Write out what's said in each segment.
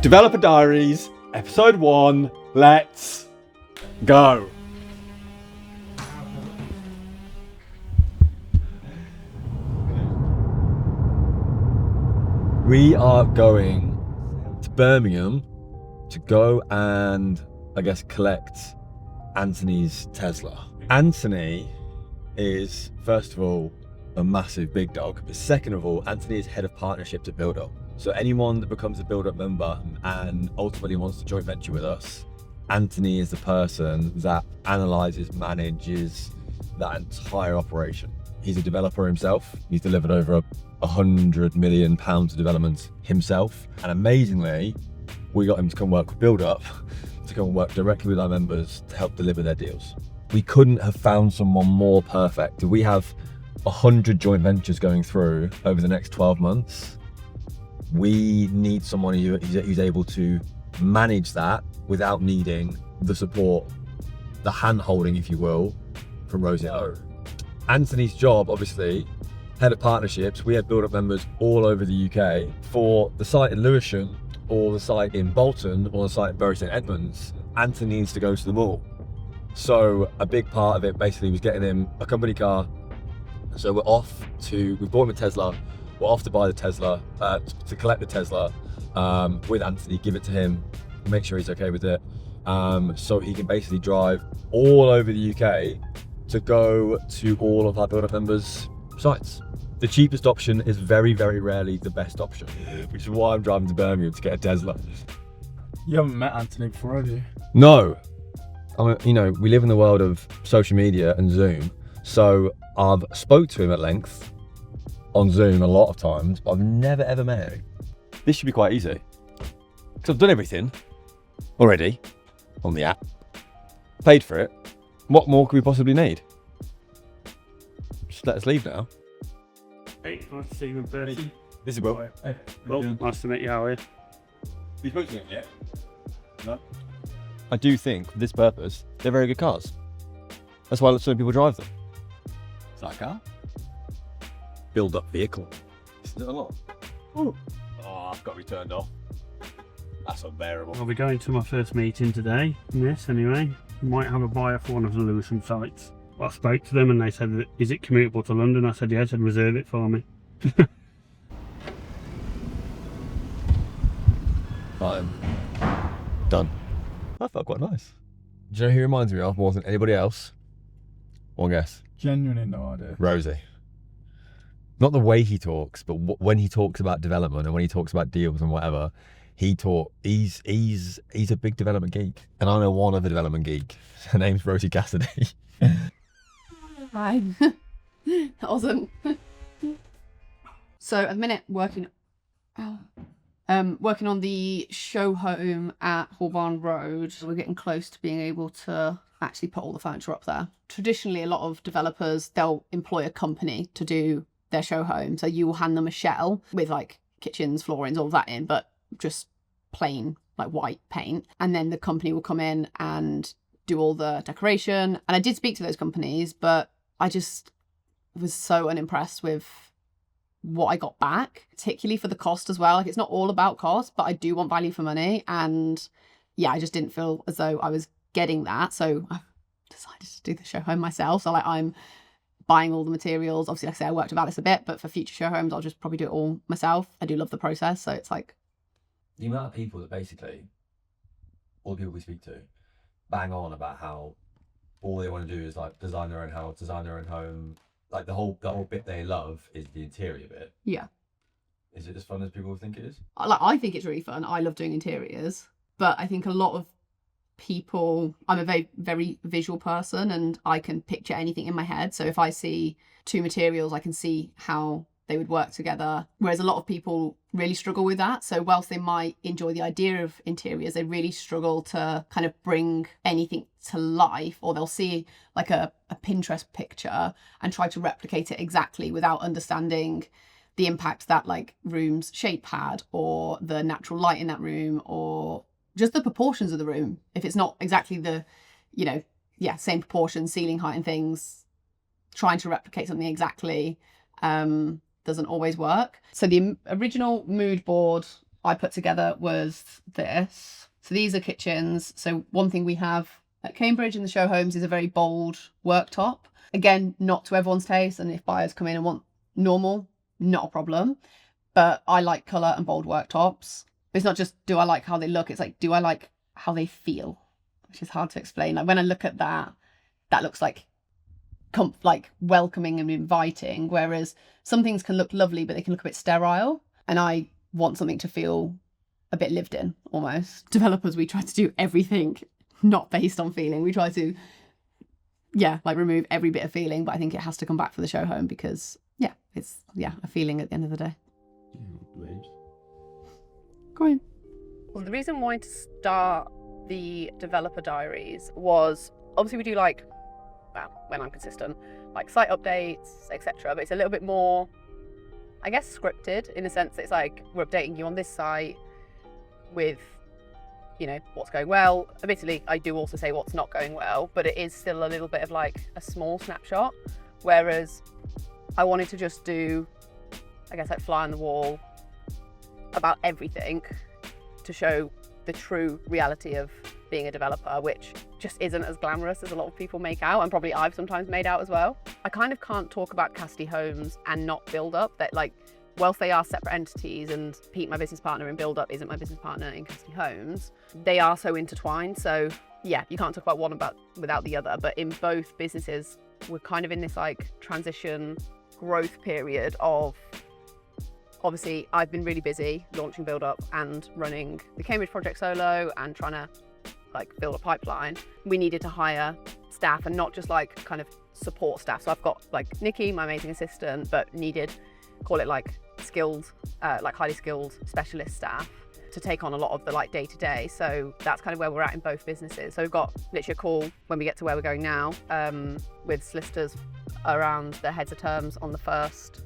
Developer Diaries, episode 1. Let's go. We are going to Birmingham to go and, I guess, collect Anthony's Tesla. Anthony is, first of all, a massive big dog, but second of all, Anthony is head of partnerships at BuildUp. So anyone that becomes a BuildUp member and ultimately wants to joint venture with us, Anthony is the person that analyzes, manages that entire operation. He's a developer himself. He's delivered over £100 million of development himself. And amazingly, we got him to come work with BuildUp, to come and work directly with our members to help deliver their deals. We couldn't have found someone more perfect. We have 100 joint ventures going through over the next 12 months. We need someone who's able to manage that without needing the support, the hand-holding, if you will, from Rosie. Anthony's job, obviously, head of partnerships. We have BuildUp members all over the UK. For the site in Lewisham, or the site in Bolton, or the site in Bury St Edmunds, Anthony needs to go to them all. So a big part of it basically was getting him a company car. So we bought him a Tesla. We're off to buy the Tesla, to collect the Tesla with Anthony, give it to him, make sure he's okay with it. So he can basically drive all over the UK to go to all of our BuildUp members' sites. The cheapest option is very, very rarely the best option, which is why I'm driving to Birmingham to get a Tesla. You haven't met Anthony before, have you? No. We live in the world of social media and Zoom, so I've spoke to him at length on Zoom a lot of times, but I've never ever met him. This should be quite easy, because I've done everything already on the app, paid for it. What more could we possibly need? Just let us leave now. Hey, nice to see you in person. This is Will. Hey. Well, nice to meet you, Howard. Have you spoken to him yet? No. I do think, for this purpose, they're very good cars. That's why so many people drive them. Is that a car? BuildUp vehicle. Isn't it a lot? Oh, I've got to be turned off. That's unbearable. I'll be going to my first meeting today, in this anyway. Might have a buyer for one of the Lewisham sites. I spoke to them and they said, is it commutable to London? I said, yes, and reserve it for me. Right, done. That felt quite nice. Do you know who he reminds me of more than anybody else? One guess. Genuinely no idea. Rosie. Not the way he talks, but when he talks about development and when he talks about deals and whatever, he's a big development geek. And I know one other development geek. Her name's Rosie Cassidy. Hi. That wasn't. So at the minute working on the show home at Holborn Road. We're getting close to being able to actually put all the furniture up there. Traditionally, a lot of developers, they'll employ a company to do their show home. So you will hand them a shell with like kitchens, floorings, all that in, but just plain like white paint. And then the company will come in and do all the decoration. And I did speak to those companies, but I just was so unimpressed with what I got back, particularly for the cost as well. Like, it's not all about cost, but I do want value for money. And yeah, I just didn't feel as though I was getting that. So I decided to do the show home myself. So like, I'm buying all the materials. Obviously, like I say, I worked with Alice a bit, but for future show homes, I'll just probably do it all myself. I do love the process. So it's like, the amount of people that basically, all the people we speak to, bang on about how all they want to do is like design their own house, design their own home. Like the whole bit they love is the interior bit. yeah. Is it as fun as people think it is? I think it's really fun. I love doing interiors, but I think a lot of people, I'm a very, very visual person and I can picture anything in my head. So if I see two materials, I can see how they would work together. Whereas a lot of people really struggle with that. So whilst they might enjoy the idea of interiors, they really struggle to kind of bring anything to life, or they'll see like a Pinterest picture and try to replicate it exactly without understanding the impact that like room's shape had, or the natural light in that room, or just the proportions of the room. If it's not exactly the, same proportions, ceiling height and things, trying to replicate something exactly doesn't always work. So the original mood board I put together was this. So these are kitchens. So one thing we have at Cambridge in the show homes is a very bold worktop. Again, not to everyone's taste. And if buyers come in and want normal, not a problem. But I like colour and bold worktops. But it's not just, do I like how they look? It's like, do I like how they feel? Which is hard to explain. Like when I look at that, that looks like welcoming and inviting. Whereas some things can look lovely, but they can look a bit sterile. And I want something to feel a bit lived in almost. Developers, we try to do everything not based on feeling. We try to, remove every bit of feeling, but I think it has to come back for the show home because, it's a feeling at the end of the day. Go on. Well, the reason why to start the Developer Diaries was obviously we do when I'm consistent, like site updates, etc. But it's a little bit more, I guess, scripted in the sense that it's like we're updating you on this site with, what's going well. Admittedly, I do also say what's not going well, but it is still a little bit of like a small snapshot. Whereas I wanted to just do, I guess, like fly on the wall about everything to show the true reality of being a developer, which just isn't as glamorous as a lot of people make out, and probably I've sometimes made out as well. I kind of can't talk about Cassidy Homes and not BuildUp. That whilst they are separate entities, and Pete, my business partner in BuildUp, isn't my business partner in Cassidy Homes, they are so intertwined. So yeah, you can't talk about one without the other. But in both businesses, we're kind of in this transition growth period of, obviously, I've been really busy launching BuildUp and running the Cambridge project solo and trying to build a pipeline. We needed to hire staff, and not just kind of support staff. So I've got Nikki, my amazing assistant, but needed, call it skilled, highly skilled specialist staff to take on a lot of the day-to-day. So that's kind of where we're at in both businesses. So we've got literally a call when we get to where we're going now with solicitors around the heads of terms on the first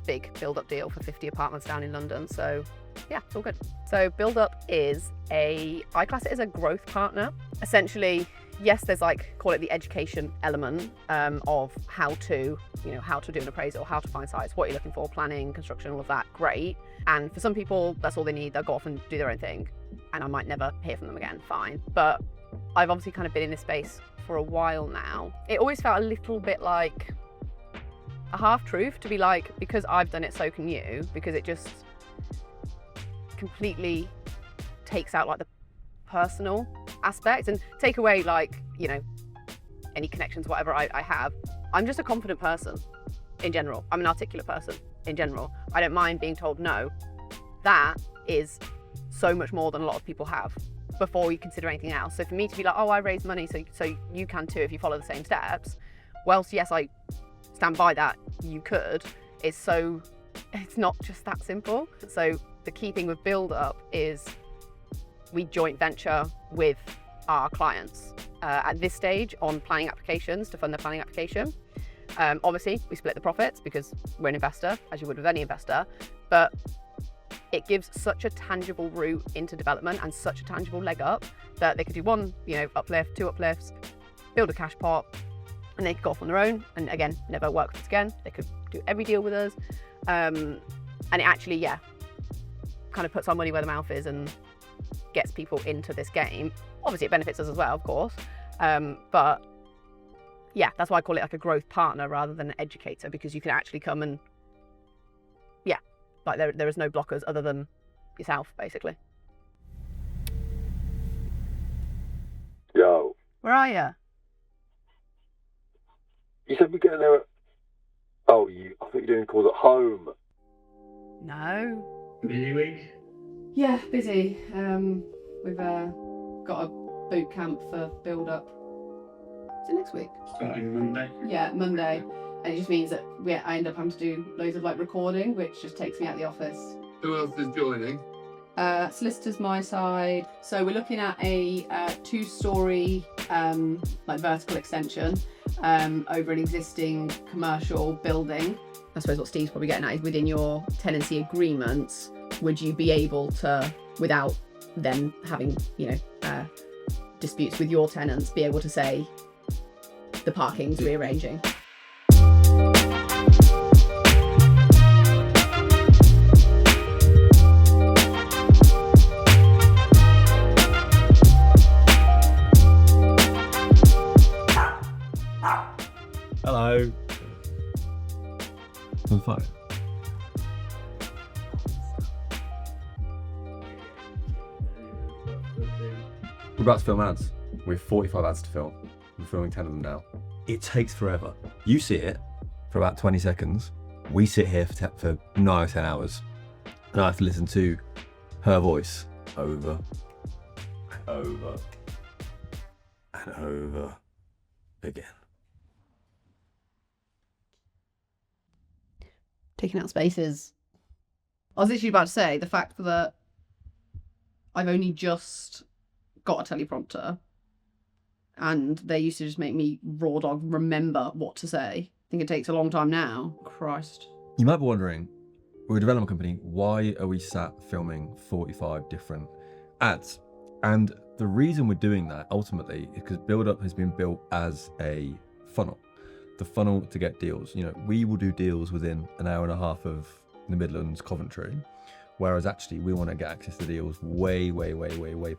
big BuildUp deal for 50 apartments down in London. So yeah, it's all good. So BuildUp is I class it as a growth partner. Essentially, yes, there's call it the education element of how to do an appraisal, how to find sites, what you're looking for, planning, construction, all of that, great. And for some people, that's all they need. They'll go off and do their own thing, and I might never hear from them again, fine. But I've obviously kind of been in this space for a while now. It always felt a little bit like a half-truth to be because I've done it, so can you, because it just completely takes out the personal aspect and take away any connections, whatever I have. I'm just a confident person in general. I'm an articulate person in general. I don't mind being told no. That is so much more than a lot of people have before you consider anything else. So for me to be I raised money, so you can too if you follow the same steps. Whilst yes, I stand by that, you could. It's not just that simple. So the key thing with BuildUp is we joint venture with our clients at this stage on planning applications to fund their planning application. Obviously, we split the profits because we're an investor, as you would with any investor, but it gives such a tangible route into development and such a tangible leg up that they could do one, uplift, two uplifts, build a cash pot, and they could go off on their own and again, never work with us again. They could do every deal with us. And it actually, kind of puts our money where the mouth is and gets people into this game. Obviously, it benefits us as well, of course. But yeah, that's why I call it a growth partner rather than an educator, because you can actually come and, there is no blockers other than yourself, basically. Yo. Where are you? You said we're getting there. I thought you were doing calls at home. No. Busy week? Yeah, busy. We've got a boot camp for BuildUp. Is it next week? Starting Monday. Yeah, Monday. And it just means that I end up having to do loads of recording, which just takes me out of the office. Who else is joining? Solicitors my side. So we're looking at a 2-story vertical extension over an existing commercial building. I suppose what Steve's probably getting at is within your tenancy agreements, would you be able to, without then having disputes with your tenants, be able to say the parking's rearranging? We're about to film ads. We have 45 ads to film. We're filming 10 of them now. It takes forever. You see it for about 20 seconds. We sit here for 9 or 10 hours. And I have to listen to her voice over and over and over again. Taking out spaces. I was literally about to say the fact that I've only just got a teleprompter and they used to just make me raw dog remember what to say. I think it takes a long time now. Christ. You might be wondering, we're a development company, why are we sat filming 45 different ads? And the reason we're doing that ultimately is because BuildUp has been built as a funnel. The funnel to get deals. You know, we will do deals within an hour and a half of the Midlands, Coventry, whereas actually we want to get access to deals way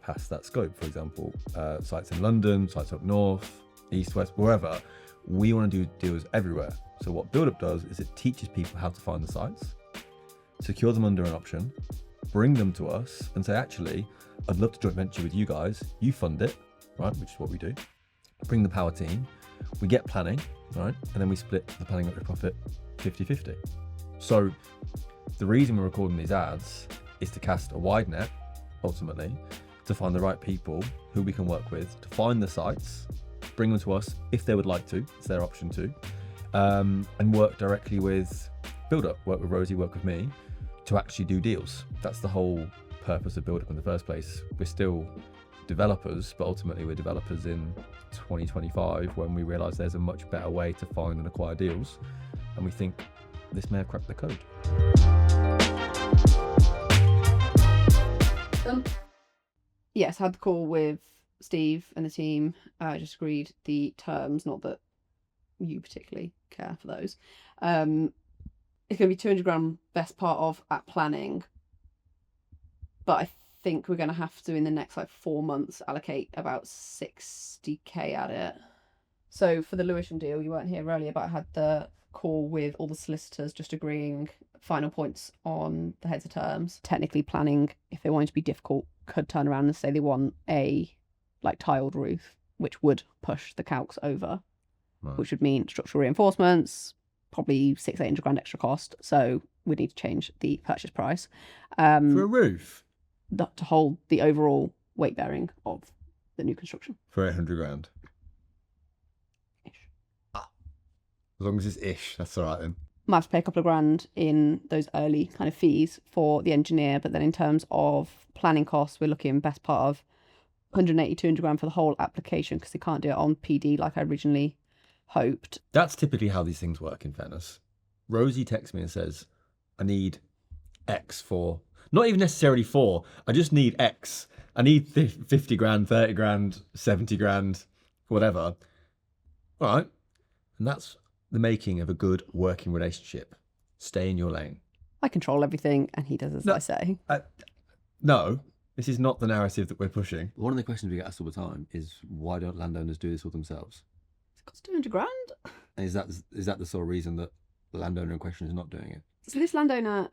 past that scope. For example, sites in London, sites up north, east, west, wherever. We want to do deals everywhere. So what BuildUp does is it teaches people how to find the sites, secure them under an option, bring them to us and say, actually, I'd love to joint venture with you guys. You fund it, right? Which is what we do. Bring the power team. We get planning, right? And then we split the planning up to profit 50-50. So the reason we're recording these ads is to cast a wide net, ultimately, to find the right people who we can work with, to find the sites, bring them to us if they would like to, it's their option to, and work directly with BuildUp, work with Rosie, work with me, to actually do deals. That's the whole purpose of BuildUp in the first place. We're still developers, but ultimately we're developers in 2025 when we realise there's a much better way to find and acquire deals, and we think this may have cracked the code. Yes, I had the call with Steve and the team. I just agreed the terms, not that you particularly care for those. It's going to be 200 grand best part of at planning, but I think we're going to have to, in the next 4 months, allocate about 60k at it. So for the Lewisham deal, you weren't here earlier, but I had the call with all the solicitors just agreeing final points on the heads of terms. Technically planning, if they wanted to be difficult, could turn around and say they want a tiled roof, which would push the calcs over, right, which would mean structural reinforcements, probably 600-800 grand extra cost. So we'd need to change the purchase price. For a roof? To hold the overall weight bearing of the new construction. For 800 grand? Ish. As long as it's ish, that's all right then. Might have to pay a couple of grand in those early kind of fees for the engineer, but then in terms of planning costs, we're looking best part of 180-200 grand for the whole application, because they can't do it on PD like I originally hoped. That's typically how these things work, in fairness. Rosie texts me and says, I need X for, not even necessarily for, I just need X. I need 50 grand, 30 grand, 70 grand, whatever. All right. And that's the making of a good working relationship. Stay in your lane. I control everything and he does as I say. No, this is not the narrative that we're pushing. One of the questions we get asked all the time is, why don't landowners do this all themselves? It costs 200 grand. And is that the sole reason that the landowner in question is not doing it? So this landowner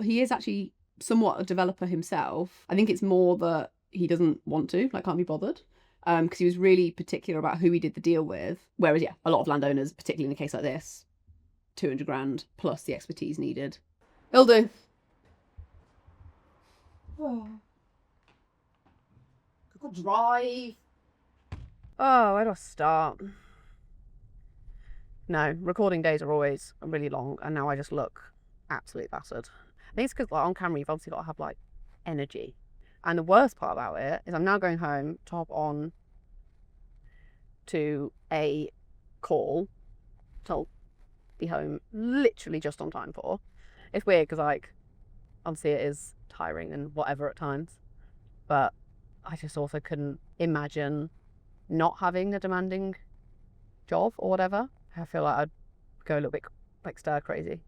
he is actually somewhat a developer himself. I think it's more that he doesn't want to, can't be bothered. Because he was really particular about who he did the deal with. Whereas, a lot of landowners, particularly in a case like this, 200 grand plus the expertise needed. It'll do. Oh. Good drive. Oh, where do I start? No, recording days are always really long, and now I just look absolutely battered. I think it's because on camera you've obviously got to have energy. And the worst part about it is I'm now going home to hop on to a call to I'll be home literally just on time for. It's weird because obviously it is tiring and whatever at times, but I just also couldn't imagine not having a demanding job or whatever. I feel like I'd go a little bit stir crazy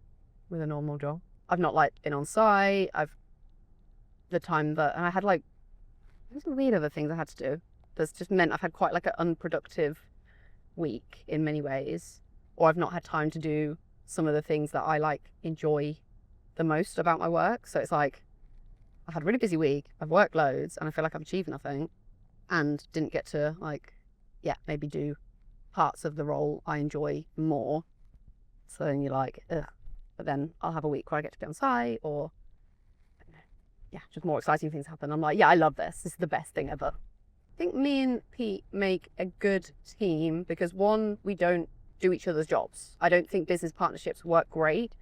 with a normal job. I've not been on site. And I had there's some weird other things I had to do. That's just meant I've had quite an unproductive week in many ways, or I've not had time to do some of the things that I enjoy the most about my work. So it's I've had a really busy week, I've worked loads, and I feel like I've achieved nothing. and didn't get to maybe do parts of the role I enjoy more. So then you're like, ugh. But then I'll have a week where I get to be on site, or just more exciting things happen. I'm like, yeah, I love this. This is the best thing ever. I think me and Pete make a good team because, one, we don't do each other's jobs. I don't think business partnerships work great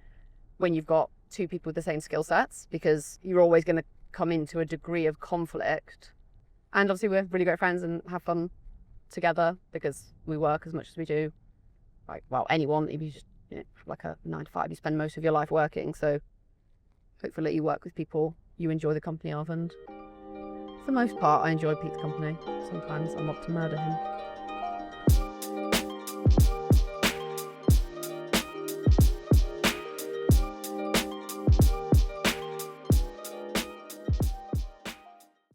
when you've got two people with the same skill sets, because you're always going to come into a degree of conflict. And obviously we're really great friends and have fun together because we work as much as we do. Like, well, anyone, if you just, like a 9 to 5, you spend most of your life working. So hopefully you work with people you enjoy the company of, and for the most part, I enjoy Pete's company. Sometimes I'm up to murder him.